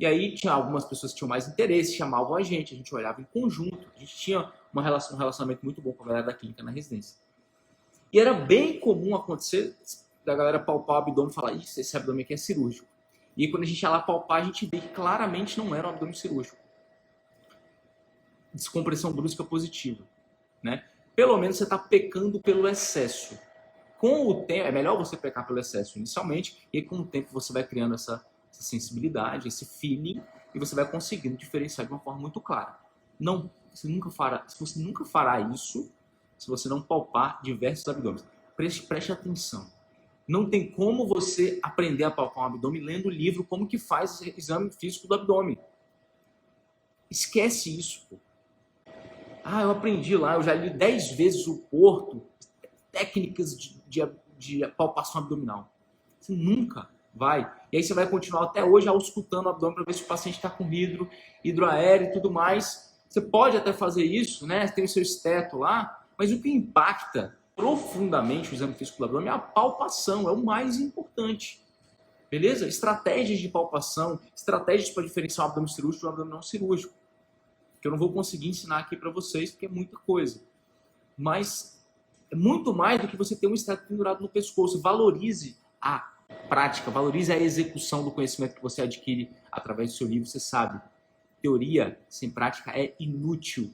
E aí tinha algumas pessoas que tinham mais interesse, chamavam a gente olhava em conjunto, a gente tinha um relacionamento muito bom com a galera da clínica na residência. E era bem comum acontecer da galera palpar o abdômen e falar, isso, esse abdômen aqui é cirúrgico. E quando a gente ia lá palpar, a gente vê que claramente não era um abdômen cirúrgico. Descompressão brusca positiva, né? Pelo menos você está pecando pelo excesso. Com o tempo, é melhor você pecar pelo excesso inicialmente, e com o tempo você vai criando essa sensibilidade, esse feeling, e você vai conseguindo diferenciar de uma forma muito clara. Você nunca fará isso se você não palpar diversos abdômenes. Preste atenção. Não tem como você aprender a palpar um abdômen lendo o livro como que faz o exame físico do abdômen. Esquece isso, pô. Eu aprendi lá, eu já li 10 vezes o Porto, técnicas de palpação abdominal. Você nunca vai. E aí você vai continuar até hoje auscultando o abdômen para ver se o paciente está com hidroaéreo e tudo mais. Você pode até fazer isso, né? Tem o seu esteto lá, mas o que impacta profundamente o exame físico do abdômen é a palpação, é o mais importante. Beleza? Estratégias de palpação, estratégias para diferenciar o abdômen cirúrgico do abdômen não cirúrgico. Que eu não vou conseguir ensinar aqui para vocês, porque é muita coisa. Mas é muito mais do que você ter um esteto pendurado no pescoço. Valorize a prática, valorize a execução do conhecimento que você adquire através do seu livro. Você sabe, teoria sem prática é inútil.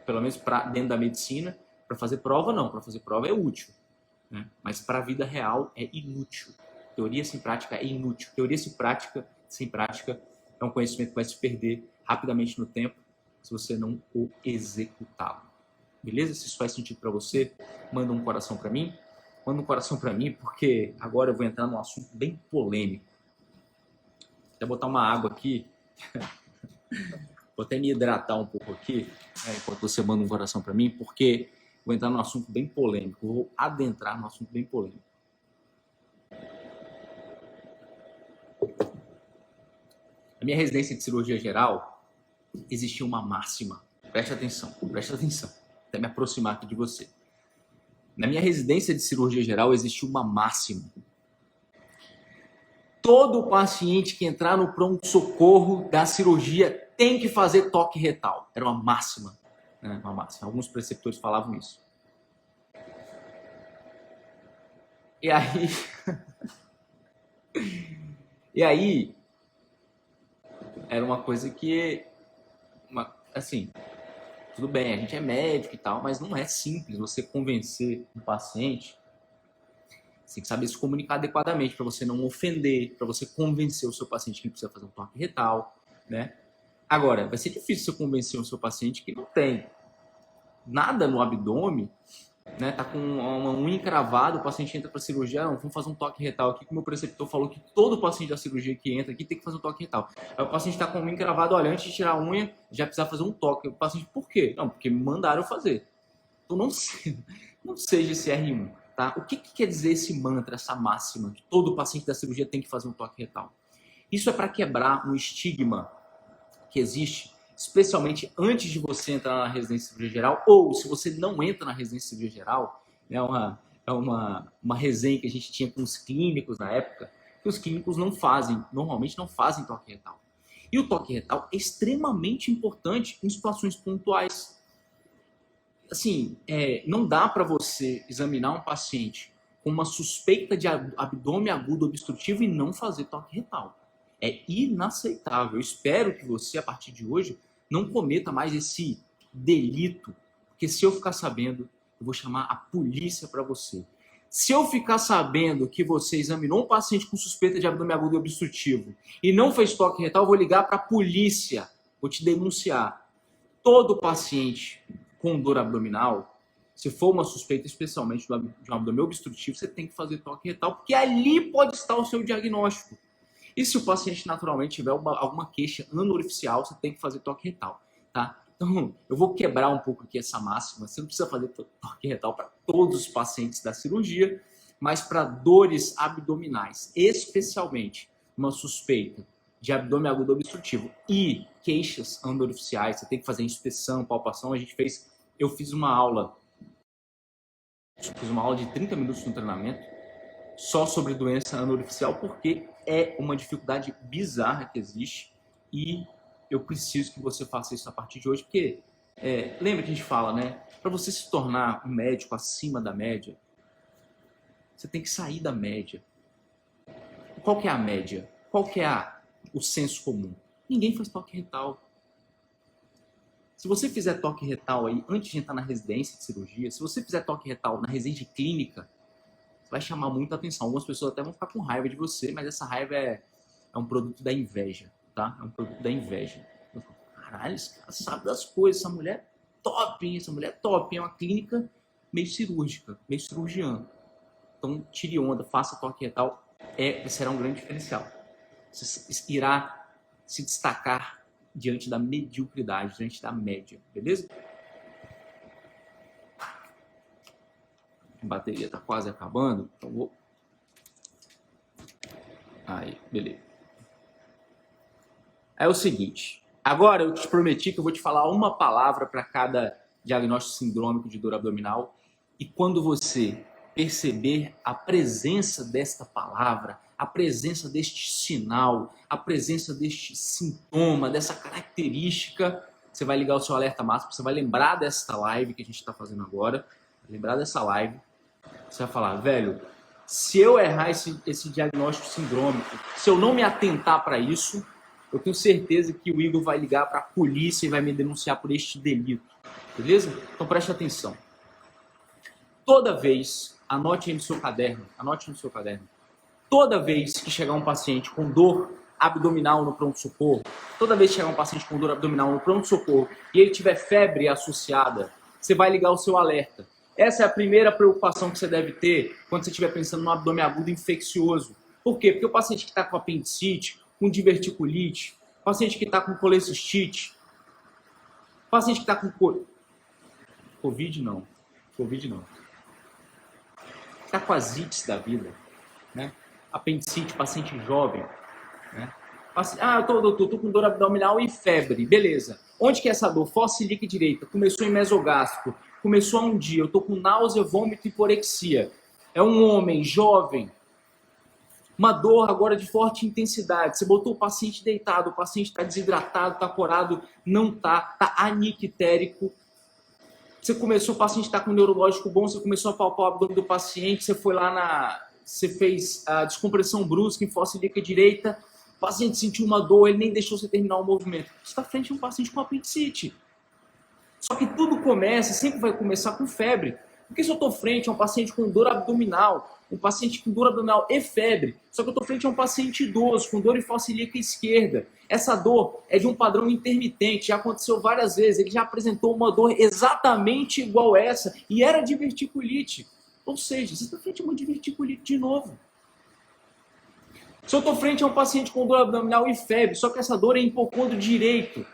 Pelo menos dentro da medicina. Para fazer prova, não. Para fazer prova é útil. Né? Mas para a vida real é inútil. Teoria sem prática é inútil. Teoria sem prática é um conhecimento que vai se perder rapidamente no tempo se você não o executá-lo. Beleza? Se isso faz sentido para você, manda um coração para mim. Manda um coração para mim, porque agora eu vou entrar num assunto bem polêmico. Vou botar uma água aqui. Vou até me hidratar um pouco aqui, enquanto você manda um coração para mim, porque vou entrar num assunto bem polêmico. Vou adentrar num assunto bem polêmico. Na minha residência de cirurgia geral, existia uma máxima. Preste atenção, até me aproximar aqui de você. Na minha residência de cirurgia geral, existia uma máxima. Todo paciente que entrar no pronto-socorro da cirurgia tem que fazer toque retal. Era uma máxima, né? Uma máxima. Alguns preceptores falavam isso. E aí... E aí... Era uma coisa que... assim... Tudo bem, a gente é médico e tal, mas não é simples você convencer um paciente. Você tem que saber se comunicar adequadamente para você não ofender, para você convencer o seu paciente que ele precisa fazer um toque retal, né? Agora, vai ser difícil você convencer o seu paciente que não tem nada no abdômen, né? Tá com uma unha encravada, o paciente entra para cirurgia, não, vamos fazer um toque retal aqui, que o meu preceptor falou que todo paciente da cirurgia que entra aqui tem que fazer um toque retal. Aí o paciente está com a unha encravada, olha, antes de tirar a unha, já precisa fazer um toque. O paciente, por quê? Não, porque me mandaram fazer. Então não seja esse R1, tá? O que quer dizer esse mantra, essa máxima, que todo paciente da cirurgia tem que fazer um toque retal? Isso é para quebrar um estigma que existe, especialmente antes de você entrar na residência de cirurgia geral, ou se você não entra na residência de cirurgia geral, é uma resenha que a gente tinha com os clínicos na época, que os clínicos normalmente não fazem toque retal. E o toque retal é extremamente importante em situações pontuais. Assim, não dá para você examinar um paciente com uma suspeita de abdômen agudo obstrutivo e não fazer toque retal. É inaceitável. Eu espero que você, a partir de hoje, não cometa mais esse delito, porque se eu ficar sabendo, eu vou chamar a polícia para você. Se eu ficar sabendo que você examinou um paciente com suspeita de abdômen agudo obstrutivo e não fez toque retal, eu vou ligar para a polícia, vou te denunciar. Todo paciente com dor abdominal, se for uma suspeita especialmente de um abdômen obstrutivo, você tem que fazer toque retal, porque ali pode estar o seu diagnóstico. E se o paciente naturalmente tiver alguma queixa anorficial, você tem que fazer toque retal, tá? Então, eu vou quebrar um pouco aqui essa máxima. Você não precisa fazer toque retal para todos os pacientes da cirurgia, mas para dores abdominais, especialmente uma suspeita de abdômen agudo obstrutivo e queixas anorficiais, você tem que fazer inspeção, palpação. Eu fiz uma aula de 30 minutos no treinamento só sobre doença anorficial, porque é uma dificuldade bizarra que existe e eu preciso que você faça isso a partir de hoje, porque lembra que a gente fala, né? Para você se tornar um médico acima da média, você tem que sair da média. Qual que é a média? Qual que é o senso comum? Ninguém faz toque retal. Se você fizer toque retal aí antes de entrar na residência de cirurgia, se você fizer toque retal na residência clínica, vai chamar muita atenção. Algumas pessoas até vão ficar com raiva de você, mas essa raiva é um produto da inveja, tá? É um produto da inveja. Caralho, esse cara sabe das coisas, essa mulher é top, hein? Essa mulher é top, hein? É uma clínica meio cirúrgica, meio cirurgiã. Então, tire onda, faça toque retal, será um grande diferencial. Você irá se destacar diante da mediocridade, diante da média, beleza? A bateria tá quase acabando, então vou... Aí, beleza. É o seguinte, agora eu te prometi que eu vou te falar uma palavra para cada diagnóstico sindrômico de dor abdominal, e quando você perceber a presença desta palavra, a presença deste sinal, a presença deste sintoma, dessa característica, você vai ligar o seu alerta máximo, você vai lembrar desta live que a gente está fazendo agora, lembrar dessa live, você vai falar, velho, se eu errar esse diagnóstico sindrômico, se eu não me atentar para isso, eu tenho certeza que o Igor vai ligar para a polícia e vai me denunciar por este delito, beleza? Então preste atenção. Toda vez, anote aí no seu caderno, toda vez que chegar um paciente com dor abdominal no pronto-socorro, toda vez que chegar um paciente com dor abdominal no pronto-socorro e ele tiver febre associada, você vai ligar o seu alerta. Essa é a primeira preocupação que você deve ter quando você estiver pensando no abdômen agudo infeccioso. Por quê? Porque o paciente que está com apendicite, com diverticulite, o paciente que está com colecistite, o paciente que está com Covid não. Está com asites da vida, né? Apendicite, paciente jovem, né? Ah, eu tô com dor abdominal e febre. Beleza. Onde que é essa dor? Fossa ilíaca direita. Começou em mesogástrico. Começou há um dia. Eu tô com náusea, vômito e hiporexia. É um homem jovem. Uma dor agora de forte intensidade. Você botou o paciente deitado, o paciente está desidratado, está corado, não está anictérico. Você começou, o paciente está com um neurológico bom, você começou a palpar o abdômen do paciente, você foi lá você fez a descompressão brusca em fossa ilíaca direita, o paciente sentiu uma dor, ele nem deixou você terminar o movimento. Você está frente a um paciente com apendicite. Só que tudo começa, sempre vai começar com febre. Porque se eu estou frente a um paciente com dor abdominal, um paciente com dor abdominal e febre, só que eu estou frente a um paciente idoso com dor em fossa ilíaca esquerda, essa dor é de um padrão intermitente, já aconteceu várias vezes, ele já apresentou uma dor exatamente igual essa e era diverticulite. Ou seja, você está frente a uma diverticulite de novo. Se eu estou frente a um paciente com dor abdominal e febre, só que essa dor é em hipocôndrio direito,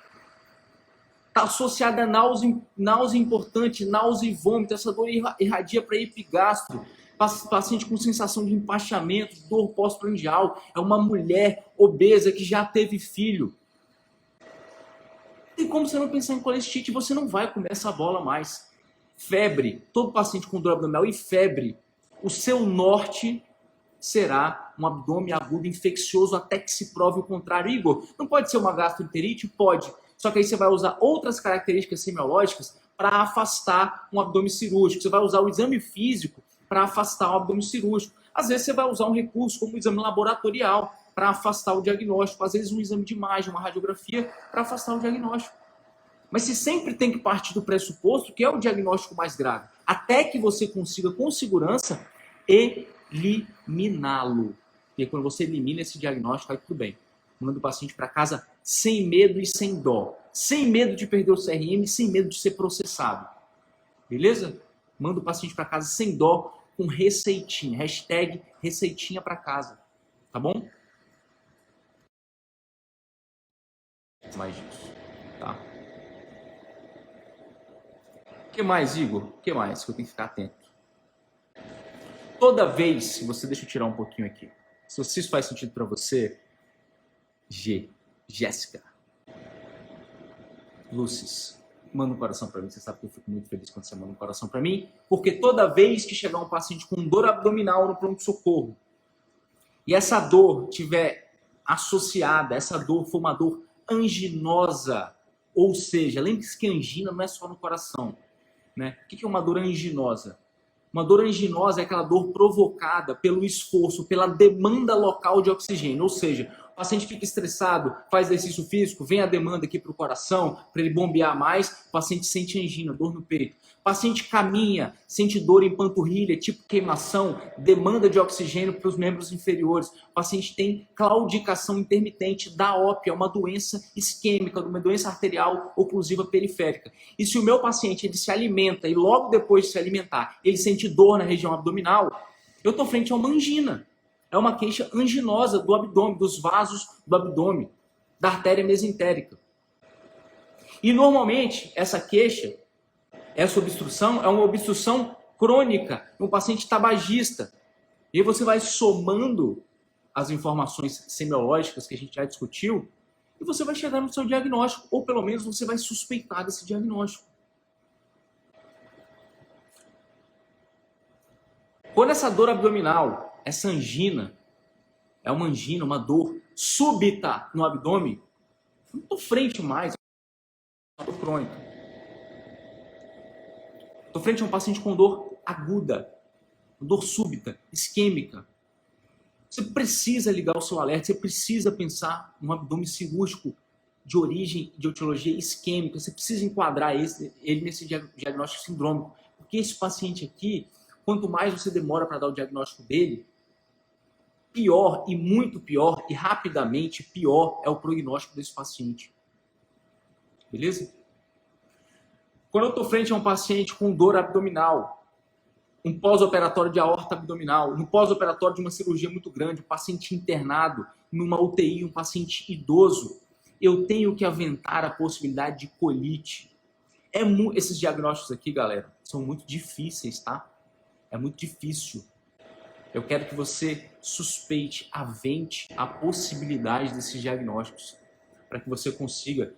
está associada a náusea importante, náusea e vômito. Essa dor irradia para epigastro. Paciente com sensação de empachamento, dor pós-prandial. É uma mulher obesa que já teve filho. Tem como você não pensar em colestite? Você não vai comer essa bola mais. Febre. Todo paciente com dor abdominal e febre, o seu norte será um abdômen agudo infeccioso até que se prove o contrário. Igor, não pode ser uma gastroenterite? Pode. Só que aí você vai usar outras características semiológicas para afastar um abdômen cirúrgico. Você vai usar o exame físico para afastar o abdômen cirúrgico. Às vezes você vai usar um recurso como o exame laboratorial para afastar o diagnóstico. Às vezes um exame de imagem, uma radiografia para afastar o diagnóstico. Mas você sempre tem que partir do pressuposto que é o diagnóstico mais grave. Até que você consiga com segurança eliminá-lo. E quando você elimina esse diagnóstico, aí tudo bem. Manda o paciente para casa sem medo e sem dó. Sem medo de perder o CRM, sem medo de ser processado. Beleza? Manda o paciente para casa sem dó, com receitinha. Hashtag receitinha para casa. Tá bom? Mais disso. Tá? O que mais, Igor? O que mais que eu tenho que ficar atento? Toda vez, deixa eu tirar um pouquinho aqui. Se isso faz sentido para você, Jéssica, Lúcis, manda um coração para mim. Você sabe que eu fico muito feliz quando você manda um coração para mim, porque toda vez que chegar um paciente com dor abdominal no pronto-socorro e essa dor tiver associada, essa dor for uma dor anginosa, ou seja, lembre-se que angina não é só no coração, né? O que é uma dor anginosa? Uma dor anginosa é aquela dor provocada pelo esforço, pela demanda local de oxigênio. Ou seja, o paciente fica estressado, faz exercício físico, vem a demanda aqui para o coração, para ele bombear mais, o paciente sente angina, dor no peito. O paciente caminha, sente dor em panturrilha, tipo queimação, demanda de oxigênio para os membros inferiores. O paciente tem claudicação intermitente da ópia, uma doença isquêmica, uma doença arterial oclusiva periférica. E se o meu paciente ele se alimenta e logo depois de se alimentar, ele sente dor na região abdominal, eu estou frente a uma angina. É uma queixa anginosa do abdômen, dos vasos do abdômen, da artéria mesentérica. E normalmente essa queixa, essa obstrução é uma obstrução crônica, um paciente tabagista. E aí você vai somando as informações semiológicas que a gente já discutiu e você vai chegar no seu diagnóstico, ou pelo menos você vai suspeitar desse diagnóstico. Quando essa dor abdominal, essa angina, é uma angina, uma dor súbita no abdômen, não estou frente mais, estou crônica. Estou frente a um paciente com dor aguda, dor súbita, isquêmica. Você precisa ligar o seu alerta, você precisa pensar num abdômen cirúrgico de origem, de etiologia isquêmica. Você precisa enquadrar ele nesse diagnóstico sindrômico. Porque esse paciente aqui, quanto mais você demora para dar o diagnóstico dele, pior e muito pior e rapidamente pior é o prognóstico desse paciente. Beleza? Quando eu estou frente a um paciente com dor abdominal, um pós-operatório de aorta abdominal, um pós-operatório de uma cirurgia muito grande, um paciente internado numa UTI, um paciente idoso, eu tenho que aventar a possibilidade de colite. Esses diagnósticos aqui, galera, são muito difíceis, tá? É muito difícil. Eu quero que você suspeite, avente a possibilidade desses diagnósticos, para que você consiga,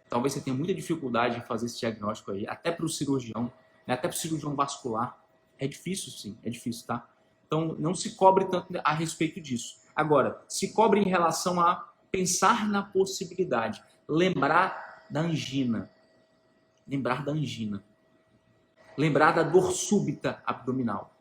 talvez você tenha muita dificuldade em fazer esse diagnóstico aí, até para o cirurgião, né, até para o cirurgião vascular. É difícil sim, é difícil, tá? Então não se cobre tanto a respeito disso. Agora, se cobre em relação a pensar na possibilidade, lembrar da angina, lembrar da dor súbita abdominal.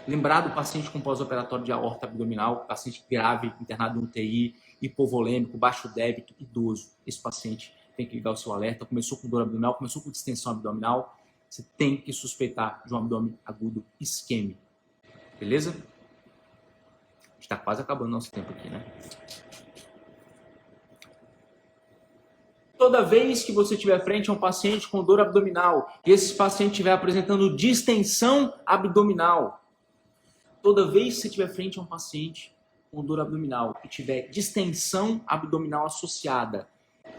Lembrar do paciente com pós-operatório de aorta abdominal, paciente grave, internado em UTI, hipovolêmico, baixo débito, idoso. Esse paciente tem que ligar o seu alerta. Começou com dor abdominal, começou com distensão abdominal. Você tem que suspeitar de um abdômen agudo isquêmico. Beleza? Está quase acabando nosso tempo aqui, né? Toda vez que você estiver frente a um paciente com dor abdominal e esse paciente estiver apresentando distensão abdominal, toda vez que você estiver frente a um paciente com dor abdominal e tiver distensão abdominal associada,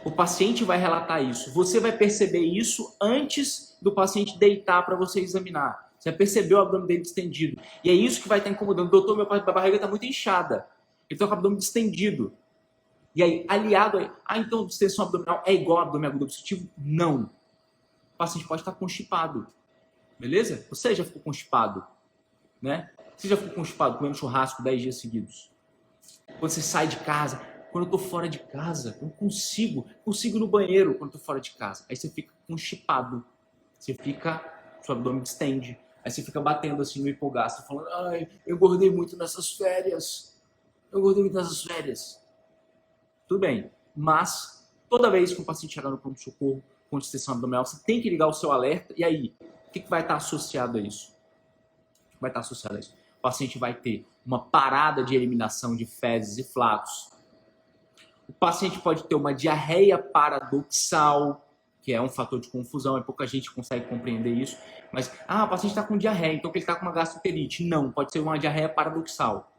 o paciente vai relatar isso. Você vai perceber isso antes do paciente deitar para você examinar. Você vai perceber o abdômen dele distendido. E é isso que vai estar incomodando. Doutor, minha barriga está muito inchada. Ele está com o abdômen distendido. E aí, aliado a então distensão abdominal é igual ao abdômen agudo obstrutivo? Não. O paciente pode estar constipado. Beleza? Você já ficou constipado, né? Você já ficou constipado comendo churrasco 10 dias seguidos? Quando você sai de casa, quando eu tô fora de casa, eu consigo ir no banheiro quando eu tô fora de casa. Aí você fica constipado. Seu abdômen distende. Aí você fica batendo assim no hipogastro, falando, ai, eu engordei muito nessas férias. Tudo bem, mas toda vez que o paciente chegar no pronto-socorro com distensão abdominal, você tem que ligar o seu alerta. E aí, o que vai estar associado a isso? O paciente vai ter uma parada de eliminação de fezes e flatos. O paciente pode ter uma diarreia paradoxal, que é um fator de confusão, pouca gente consegue compreender isso. Mas, o paciente está com diarreia, então ele está com uma gastroenterite. Não, pode ser uma diarreia paradoxal.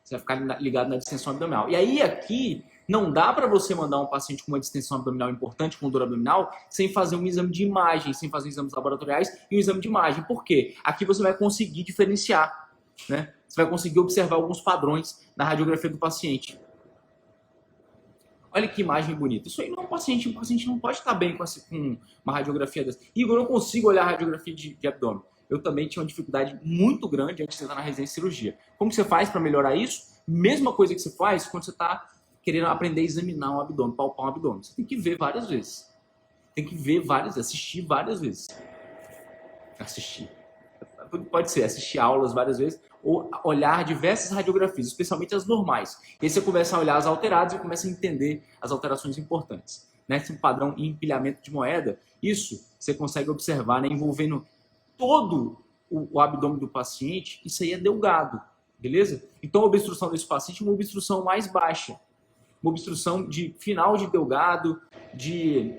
Você vai ficar ligado na distensão abdominal. E aí, aqui, não dá para você mandar um paciente com uma distensão abdominal importante, com dor abdominal, sem fazer um exame de imagem, sem fazer exames laboratoriais e um exame de imagem. Por quê? Aqui você vai conseguir diferenciar, né? Você vai conseguir observar alguns padrões na radiografia do paciente. Olha que imagem bonita. Isso aí não é um paciente não pode estar bem com uma radiografia dessa. Igor, eu não consigo olhar a radiografia de abdômen. Eu também tinha uma dificuldade muito grande antes de entrar na residência de cirurgia. Como que você faz para melhorar isso? Mesma coisa que você faz quando você está querendo aprender a examinar um abdômen, palpar um abdômen. Você tem que ver várias vezes. Assistir várias vezes. Pode ser assistir aulas várias vezes ou olhar diversas radiografias, especialmente as normais. E aí você começa a olhar as alteradas e começa a entender as alterações importantes. Né? Esse padrão em empilhamento de moeda, isso você consegue observar, né? Envolvendo todo o abdômen do paciente, isso aí é delgado, beleza? Então a obstrução desse paciente é uma obstrução mais baixa. Uma obstrução de final de delgado, de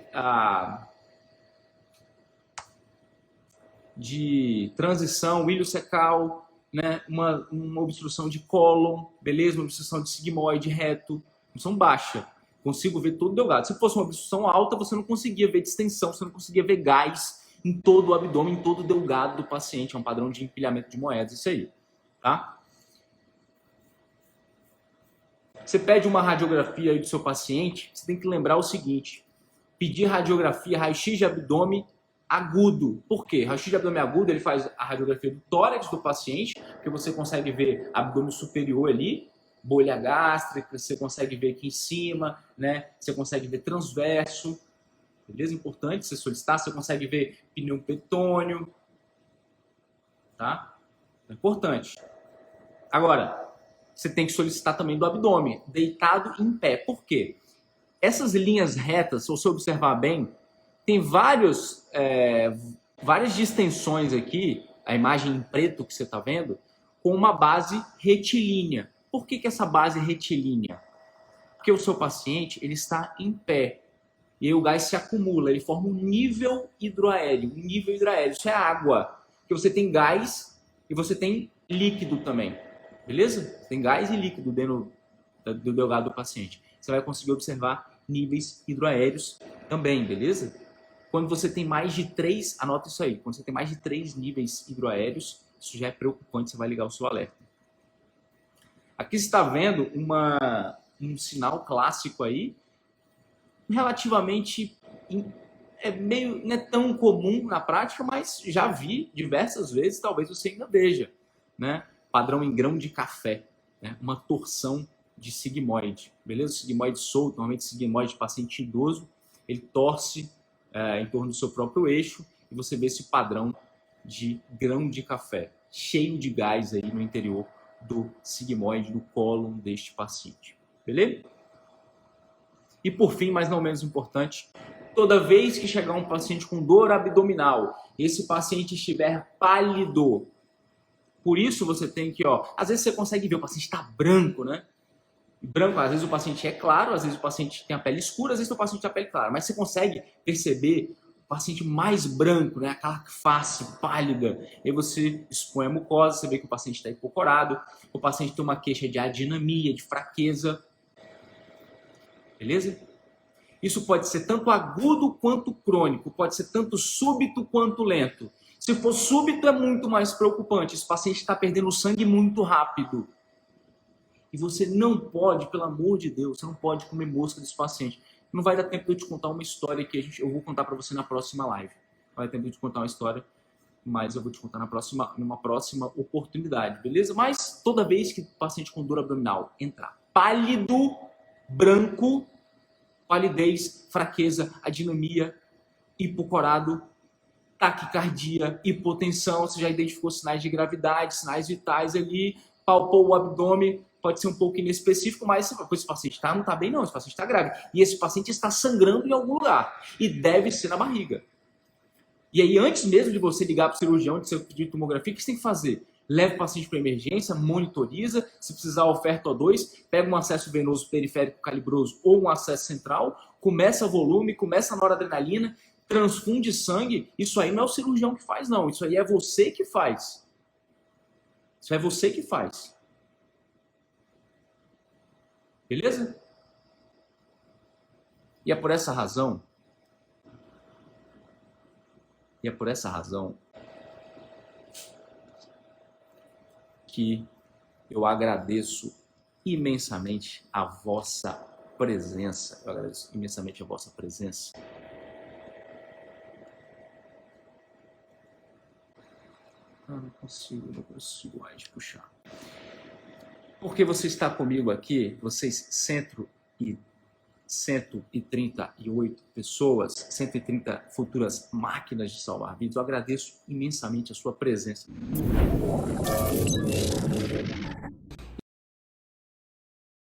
transição iliocecal, né? Uma obstrução de cólon, beleza? Uma obstrução de sigmoide reto, obstrução baixa. Consigo ver todo delgado. Se fosse uma obstrução alta, você não conseguia ver distensão, você não conseguia ver gás em todo o abdômen, em todo o delgado do paciente. É um padrão de empilhamento de moedas, isso aí, tá? Você pede uma radiografia aí do seu paciente, você tem que lembrar o seguinte: pedir radiografia, raio-x de abdômen agudo. Por quê? Raio-x de abdômen agudo, ele faz a radiografia do tórax do paciente, que você consegue ver abdômen superior ali, bolha gástrica, você consegue ver aqui em cima, né? Você consegue ver transverso, beleza? Importante você solicitar, você consegue ver pneu petônio, tá? É importante. Agora, você tem que solicitar também do abdômen, deitado em pé. Por quê? Essas linhas retas, se você observar bem, tem várias distensões aqui, a imagem em preto que você está vendo, com uma base retilínea. Por que essa base retilínea? Porque o seu paciente ele está em pé. E aí o gás se acumula, ele forma um nível hidroaéreo. Isso é água. Porque você tem gás e você tem líquido também. Beleza? Tem gás e líquido dentro do delgado do paciente. Você vai conseguir observar níveis hidroaéreos também, beleza? Quando você tem mais de 3, anota isso aí, quando você tem mais de 3 níveis hidroaéreos, Isso já é preocupante, você vai ligar o seu alerta. Aqui você está vendo um sinal clássico aí, relativamente não é tão comum na prática, mas já vi diversas vezes, talvez você ainda veja, né? Padrão em grão de café, né? Uma torção de sigmoide, beleza? O sigmoide solto, normalmente sigmoide de paciente idoso, ele torce em torno do seu próprio eixo e você vê esse padrão de grão de café, cheio de gás aí no interior do sigmoide, do cólon deste paciente, beleza? E por fim, mas não menos importante, toda vez que chegar um paciente com dor abdominal, esse paciente estiver pálido, por isso você tem que, às vezes você consegue ver, o paciente está branco, né? Branco, às vezes o paciente é claro, às vezes o paciente tem a pele escura, às vezes o paciente tem a pele clara, mas você consegue perceber o paciente mais branco, né? Aquela face pálida, e você expõe a mucosa, você vê que o paciente está hipocorado, o paciente tem uma queixa de adinamia, de fraqueza, beleza? Isso pode ser tanto agudo quanto crônico, pode ser tanto súbito quanto lento. Se for súbito é muito mais preocupante, esse paciente está perdendo sangue muito rápido. E você não pode, pelo amor de Deus, você não pode comer mosca desse paciente. Não vai dar tempo de eu te contar uma história que eu vou contar para você na próxima live. Não vai dar tempo de eu te contar uma história, mas eu vou te contar numa próxima oportunidade, beleza? Mas toda vez que o paciente com dor abdominal entrar pálido, branco, palidez, fraqueza, adinamia, hipocorado, taquicardia, hipotensão, você já identificou sinais de gravidade, sinais vitais ali, palpou o abdômen, pode ser um pouco inespecífico, mas esse paciente não está bem não, esse paciente está grave. E esse paciente está sangrando em algum lugar. E deve ser na barriga. E aí, antes mesmo de você ligar para o cirurgião, de você pedir tomografia, o que você tem que fazer? Leva o paciente para emergência, monitoriza, se precisar oferta O2, pega um acesso venoso periférico calibroso ou um acesso central, começa volume, começa a noradrenalina, transfunde sangue. Isso aí não é o cirurgião que faz, não. Isso aí é você que faz. Isso é você que faz. Beleza? E é por essa razão que eu agradeço imensamente a vossa presença. Eu agradeço imensamente a vossa presença. Não consigo mais puxar. Porque você está comigo aqui, vocês 138 pessoas, 130 futuras máquinas de salvar vidas, eu agradeço imensamente a sua presença.